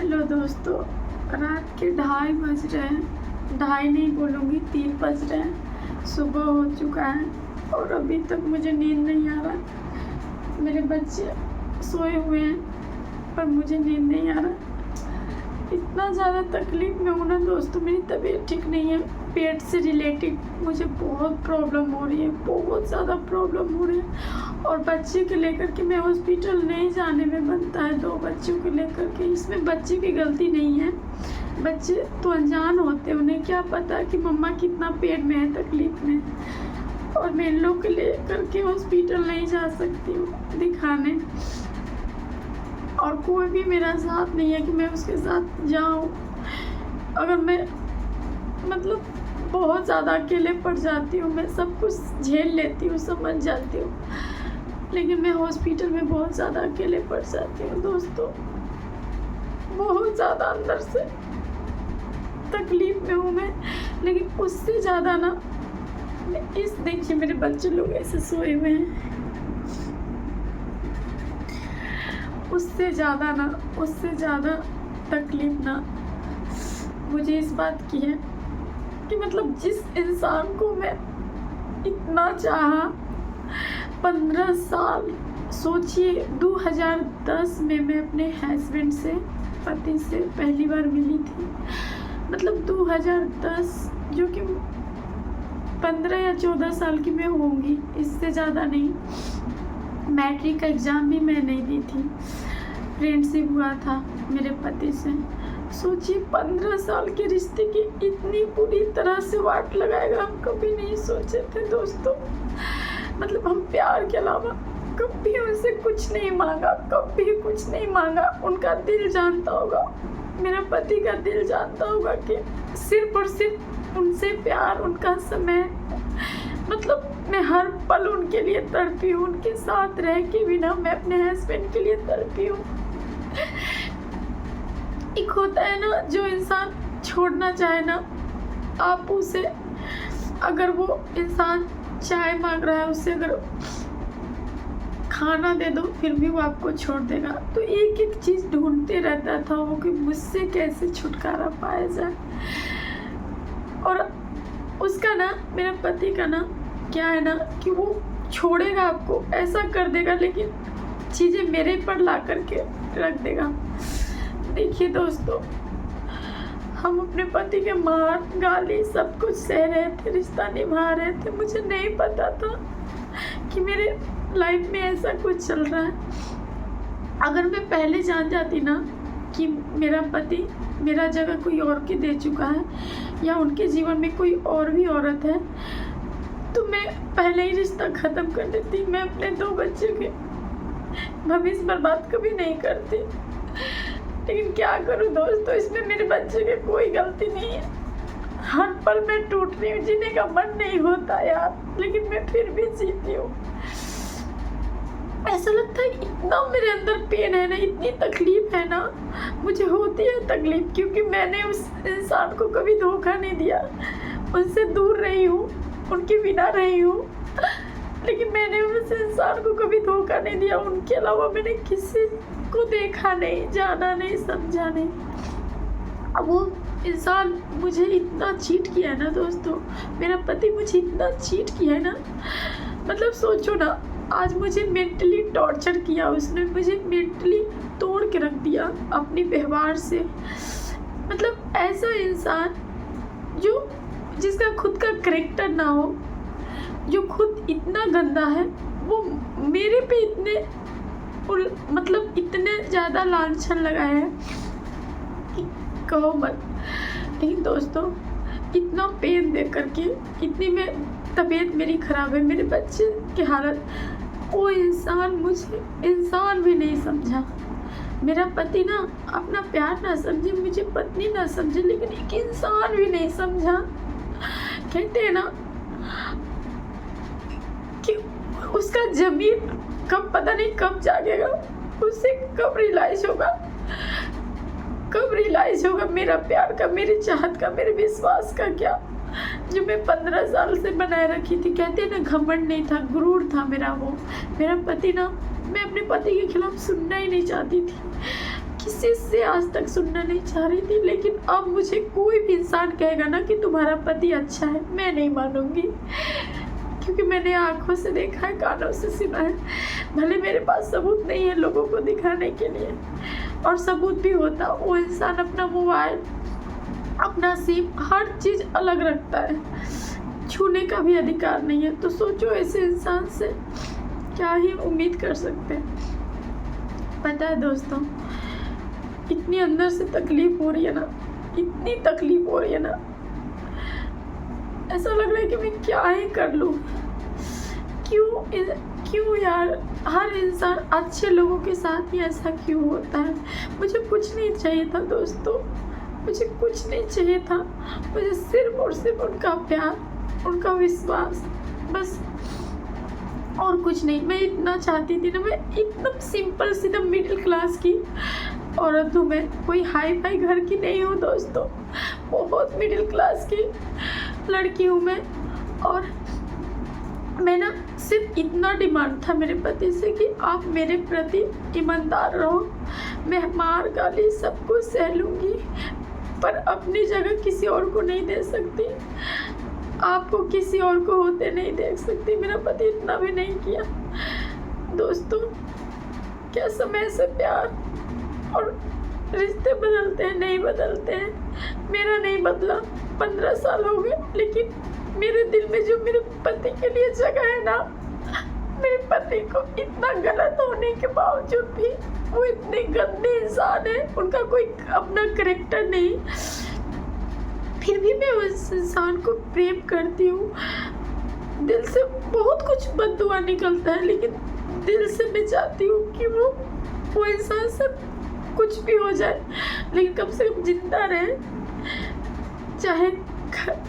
Hello दोस्तों, रात के 2:30 बज रहे हैं। 2:30 नहीं बोलूँगी, 3 बज रहे हैं। सुबह हो चुका है और अभी तक मुझे नींद नहीं आ रहा। मेरे बच्चे सोए हुए हैं पर मुझे नींद नहीं आ रहा। इतना ज़्यादा तकलीफ़ में हूँ ना दोस्तों, मेरी तबीयत ठीक नहीं है। पेट से रिलेटेड मुझे बहुत प्रॉब्लम हो रही है, बहुत ज़्यादा प्रॉब्लम हो रही है। और बच्चे के लेकर के मैं हॉस्पिटल नहीं जाने में बनता है। 2 बच्चों को लेकर के, इसमें बच्चे की गलती नहीं है। बच्चे तो अनजान होते हैं, उन्हें क्या पता कि मम्मा कितना पेट में है, तकलीफ़ में। और मैं इन लोग को लेकर के हॉस्पिटल नहीं जा सकती हूँ दिखाने, और कोई भी मेरा साथ नहीं है कि मैं उसके साथ जाऊँ। अगर मैं मतलब बहुत ज़्यादा अकेले पड़ जाती हूँ, मैं सब कुछ झेल लेती हूँ, समझ जाती हूँ, लेकिन मैं हॉस्पिटल में बहुत ज़्यादा अकेले पड़ जाती हूँ दोस्तों। बहुत ज़्यादा अंदर से तकलीफ़ में हूँ मैं। लेकिन उससे ज़्यादा ना, इस देखिए मेरे बच्चे लोग ऐसे सोए हुए हैं। उससे ज़्यादा तकलीफ़ ना मुझे इस बात की है कि मतलब जिस इंसान को मैं इतना चाहा, 15 साल, सोचिए 2010 में मैं अपने हस्बैंड से, पति से पहली बार मिली थी। मतलब 2010, जो कि 15 या 14 साल की मैं होंगी, इससे ज़्यादा नहीं। मैट्रिक का एग्ज़ाम भी मैं नहीं दी थी, फ्रेंडशिप हुआ था मेरे पति से। सोचिए 15 साल के रिश्ते की इतनी बुरी तरह से वाट लगाएगा, हम कभी नहीं सोचे थे दोस्तों। मतलब हम प्यार के अलावा कभी उनसे कुछ नहीं मांगा, कभी कुछ नहीं मांगा। उनका दिल जानता होगा, मेरा पति का दिल जानता होगा कि सिर्फ और सिर्फ उनसे प्यार, उनका समय। मतलब मैं हर पल उनके लिए तड़पी हूँ, उनके साथ रह के भी ना मैं अपने हस्बैंड के लिए तड़पी हूँ। एक होता है ना, जो इंसान छोड़ना चाहे ना, आप उसे, अगर वो इंसान चाय मांग रहा है, उससे अगर खाना दे दो फिर भी वो आपको छोड़ देगा। तो एक एक चीज़ ढूंढते रहता था वो कि मुझसे कैसे छुटकारा पाया जाए। और उसका ना, मेरा पति का ना, क्या है ना कि वो छोड़ेगा आपको, ऐसा कर देगा, लेकिन चीज़ें मेरे पर ला करके रख देगा। देखिए दोस्तों, हम अपने पति के मार गाली सब कुछ सह रहे थे, रिश्ता निभा रहे थे। मुझे नहीं पता था कि मेरे लाइफ में ऐसा कुछ चल रहा है। अगर मैं पहले जान जाती ना कि मेरा पति मेरा जगह कोई और के दे चुका है, या उनके जीवन में कोई और भी औरत है, तो मैं पहले ही रिश्ता ख़त्म कर देती। मैं अपने 2 बच्चों के भविष्य बर्बाद कभी नहीं करती। लेकिन क्या करूं दोस्तों, इसमें मेरे बच्चे की कोई गलती नहीं है। हर पल मैं टूट रही हूँ, जीने का मन नहीं होता यार, लेकिन मैं फिर भी जीती हूँ। ऐसा लगता है इतना मेरे अंदर पेन है ना, इतनी तकलीफ है ना, मुझे होती है तकलीफ, क्योंकि मैंने उस इंसान को कभी धोखा नहीं दिया। उनसे दूर रही हूँ, उनके बिना रही हूँ, लेकिन मैंने उस इंसान को कभी धोखा नहीं दिया। उनके अलावा मैंने किसी को देखा नहीं, जाना नहीं, समझा नहीं। अब वो इंसान मुझे इतना चीट किया है ना दोस्तों, मेरा पति मुझे इतना चीट किया है ना, मतलब सोचो ना, आज मुझे मेंटली टॉर्चर किया उसने, मुझे मेंटली तोड़ के रख दिया अपनी व्यवहार से। मतलब ऐसा इंसान जो, जिसका खुद का कैरेक्टर ना हो, जो खुद इतना गंदा है, वो मेरे पे इतने मतलब इतने ज़्यादा लांछन लगाए हैं कि कहो मत। लेकिन दोस्तों, इतना पेन देख करके, इतनी में तबीयत मेरी ख़राब है, मेरे बच्चे की हालत, वो इंसान मुझे इंसान भी नहीं समझा। मेरा पति ना अपना प्यार ना समझे, मुझे पत्नी ना समझे, लेकिन एक इंसान भी नहीं समझा। कहते हैं ना कि उसका ज़मीर कब, पता नहीं कब जागेगा, उसे कब रियलाइज होगा मेरा प्यार का, मेरी चाहत का, मेरे विश्वास का क्या, जो मैं 15 साल से बनाए रखी थी। कहते हैं ना, घमंड नहीं था, गुरूर था मेरा वो। मेरा पति ना, मैं अपने पति के खिलाफ सुनना ही नहीं चाहती थी किसी से आज तक सुनना नहीं चाह रही थी, लेकिन अब मुझे कोई भी इंसान कहेगा ना कि तुम्हारा पति अच्छा है, मैं नहीं मानूंगी, क्योंकि मैंने आंखों से देखा है, कानों से सुना है। भले मेरे पास सबूत नहीं है लोगों को दिखाने के लिए, और सबूत भी होता वो इंसान अपना मोबाइल, अपना सिम, हर चीज़ अलग रखता है, छूने का भी अधिकार नहीं है। तो सोचो ऐसे इंसान से क्या ही उम्मीद कर सकते हैं। पता है दोस्तों, इतनी अंदर से तकलीफ हो रही है ना, इतनी तकलीफ हो रही है ना, ऐसा लग रहा है कि मैं क्या ही कर लूँ। क्यों यार, हर इंसान अच्छे लोगों के साथ ही ऐसा क्यों होता है। मुझे कुछ नहीं चाहिए था दोस्तों, मुझे कुछ नहीं चाहिए था, मुझे सिर्फ और सिर्फ उनका प्यार, उनका विश्वास, बस, और कुछ नहीं। मैं इतना चाहती थी ना, मैं एकदम सिंपल सीधा मिडिल क्लास की औरत हूँ, मैं कोई हाई फाई घर की नहीं हूँ दोस्तों, बहुत मिडिल क्लास की लड़की हूँ मैं। और मैं ना सिर्फ इतना डिमांड था मेरे पति से कि आप मेरे प्रति ईमानदार रहो, मैं मार गाली सब कुछ सह लूँगी, पर अपनी जगह किसी और को नहीं दे सकती, आपको किसी और को होते नहीं देख सकती। मेरा पति इतना भी नहीं किया दोस्तों। क्या समय से प्यार और रिश्ते बदलते हैं? नहीं बदलते हैं। मेरा नहीं बदला, 15 साल हो गए, लेकिन मेरे दिल में जो मेरे पति के लिए जगह है ना, मेरे पति को इतना गलत होने के बावजूद भी वो इतने गंदे इंसान है, उनका कोई अपना कैरेक्टर नहीं, फिर भी मैं उस इंसान को प्रेम करती हूँ। दिल से बहुत कुछ बददुआ निकलता है, लेकिन दिल से मैं चाहती हूँ कि वो इंसान से कुछ भी हो जाए, लेकिन कम से कम जिंदा रहे, चाहे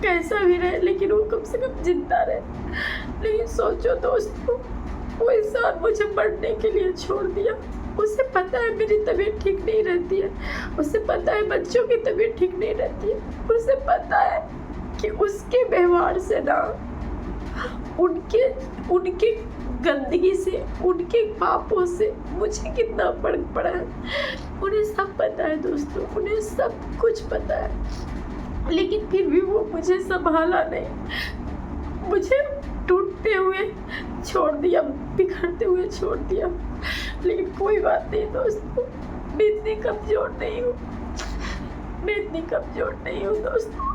कैसा भी रहे, लेकिन वो कम से कम जिंदा रहे। लेकिन सोचो दोस्तों, वो इंसान मुझे मरने के लिए छोड़ दिया। उसे पता है मेरी तबीयत ठीक नहीं रहती है, उसे पता है बच्चों की तबीयत ठीक नहीं रहती है, उसे पता है कि उसके व्यवहार से ना, उनके गंदगी से, उनके पापों से मुझे कितना फर्क पड़ा है। उन्हें सब पता है दोस्तों, उन्हें सब कुछ पता है, लेकिन फिर भी वो मुझे संभाला नहीं, मुझे टूटते हुए छोड़ दिया, बिखरते हुए छोड़ दिया। लेकिन कोई बात नहीं दोस्तों, मैं इतनी कमज़ोर नहीं हूँ, मैं इतनी कमज़ोर नहीं हूँ दोस्तों।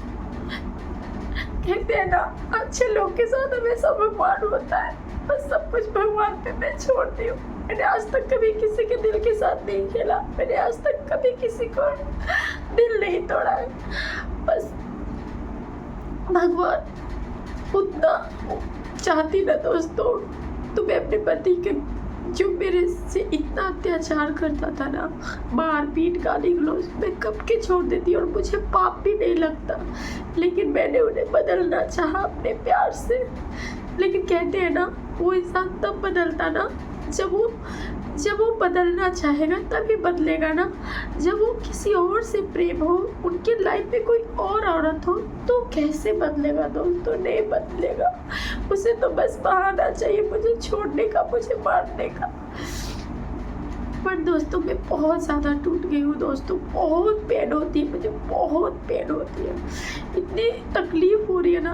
कहते हैं ना, अच्छे लोग के साथ हमेशा भगवान होता है, बस सब कुछ भगवान पे मैं छोड़ती हूँ। मैंने आज तक कभी किसी के दिल के साथ नहीं खेला, मैंने आज तक कभी किसी को दिल नहीं तोड़ा है। बस भगवान उतना चाहती ना दोस्तों, तो मैं अपने पति के, जो मेरे से इतना अत्याचार करता था ना, मार पीट गाली गलौज, मैं कब के छोड़ देती और मुझे पाप भी नहीं लगता। लेकिन मैंने उन्हें बदलना चाहा अपने प्यार से। लेकिन कहते हैं ना, वो इंसान तब बदलता ना जब वो बदलना चाहेगा, तभी बदलेगा ना। जब वो किसी और से प्रेम हो, उनके लाइफ में कोई और औरत हो, तो कैसे बदलेगा दोस्तों? नहीं बदलेगा। उसे तो बस बहाना चाहिए मुझे छोड़ने का, मुझे मारने का। पर दोस्तों, मैं बहुत ज़्यादा टूट गई हूँ दोस्तों, बहुत पेन होती है मुझे, बहुत पेन होती है, इतनी तकलीफ हो रही है ना,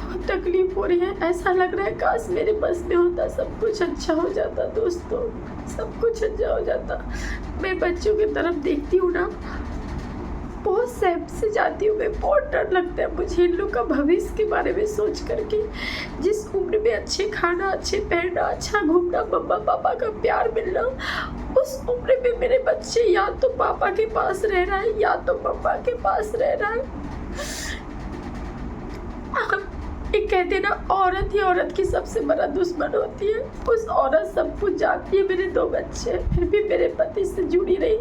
बहुत तकलीफ हो रही है। ऐसा लग रहा है काश मेरे बस में होता, सब कुछ अच्छा हो जाता दोस्तों, सब कुछ अच्छा हो जाता। मैं बच्चों की तरफ देखती हूँ ना, बहुत सहम से जाती हूँ मैं, बहुत डर लगता है मुझे इन लोग का भविष्य के बारे में सोच करके। जिस उम्र में अच्छे खाना, अच्छे पहनना, अच्छा घूमना, मम्मा पापा का प्यार मिलना, उस उम्र में मेरे बच्चे या तो पापा के पास रह रहा है या तो मम्मा के पास रह रहा है। एक कहते हैं ना, औरत ही औरत की सबसे बड़ा दुश्मन होती है। उस औरत सब कुछ जानती है, मेरे 2 बच्चे, फिर भी मेरे पति से जुड़ी रही,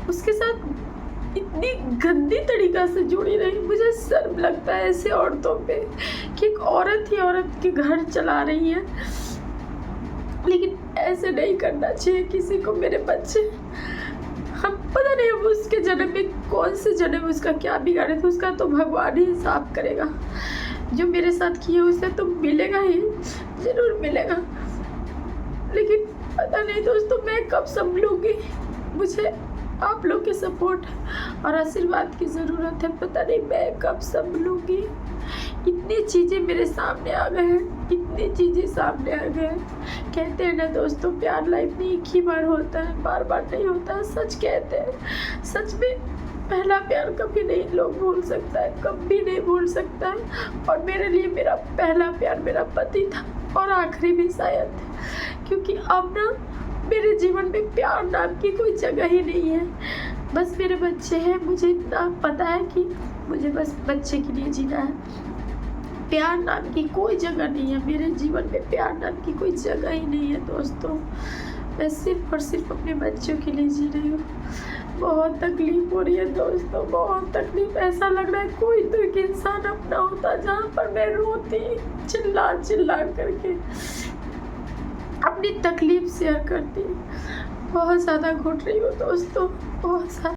उसके साथ इतनी गंदी तरीक़ा से जुड़ी रही। मुझे शर्म लगता है ऐसे औरतों पे कि एक औरत ही औरत के घर चला रही है। लेकिन ऐसे नहीं करना चाहिए किसी को। मेरे बच्चे, हम पता नहीं अब उसके जन्म में कौन से जन्म उसका क्या बिगाड़े थे, उसका तो भगवान ही हिसाब करेगा। जो मेरे साथ किया उसे तो मिलेगा ही, ज़रूर मिलेगा। लेकिन पता नहीं दोस्तों, मैं कब संभलूंगी, मुझे आप लोग के सपोर्ट और आशीर्वाद की ज़रूरत है। पता नहीं मैं कब संभलूंगी। इतनी चीज़ें मेरे सामने आ गए हैं, इतनी चीज़ें सामने आ गए हैं। कहते हैं ना दोस्तों, प्यार लाइफ में एक ही बार होता है, बार बार नहीं होता है। सच कहते हैं। सच में पहला प्यार कभी नहीं लोग भूल सकता है, कभी नहीं भूल सकता है। और मेरे लिए मेरा पहला प्यार मेरा पति था, और आखिरी भी शायद, क्योंकि अब ना मेरे जीवन में प्यार नाम की कोई जगह ही नहीं है। बस मेरे बच्चे हैं। मुझे इतना पता है कि मुझे बस बच्चे के लिए जीना है। प्यार नाम की कोई जगह नहीं है मेरे जीवन में। प्यार नाम की कोई जगह ही नहीं है दोस्तों। मैं सिर्फ और सिर्फ अपने बच्चों के लिए जी रही हूँ। बहुत तकलीफ हो रही है दोस्तों, बहुत तकलीफ। ऐसा लग रहा है कोई तो एक इंसान अपना होता जहाँ पर मैं रोती, चिल्ला चिल्ला करके अपनी तकलीफ शेयर करती। बहुत ज़्यादा घुट रही हूँ दोस्तों, बहुत ज़्यादा।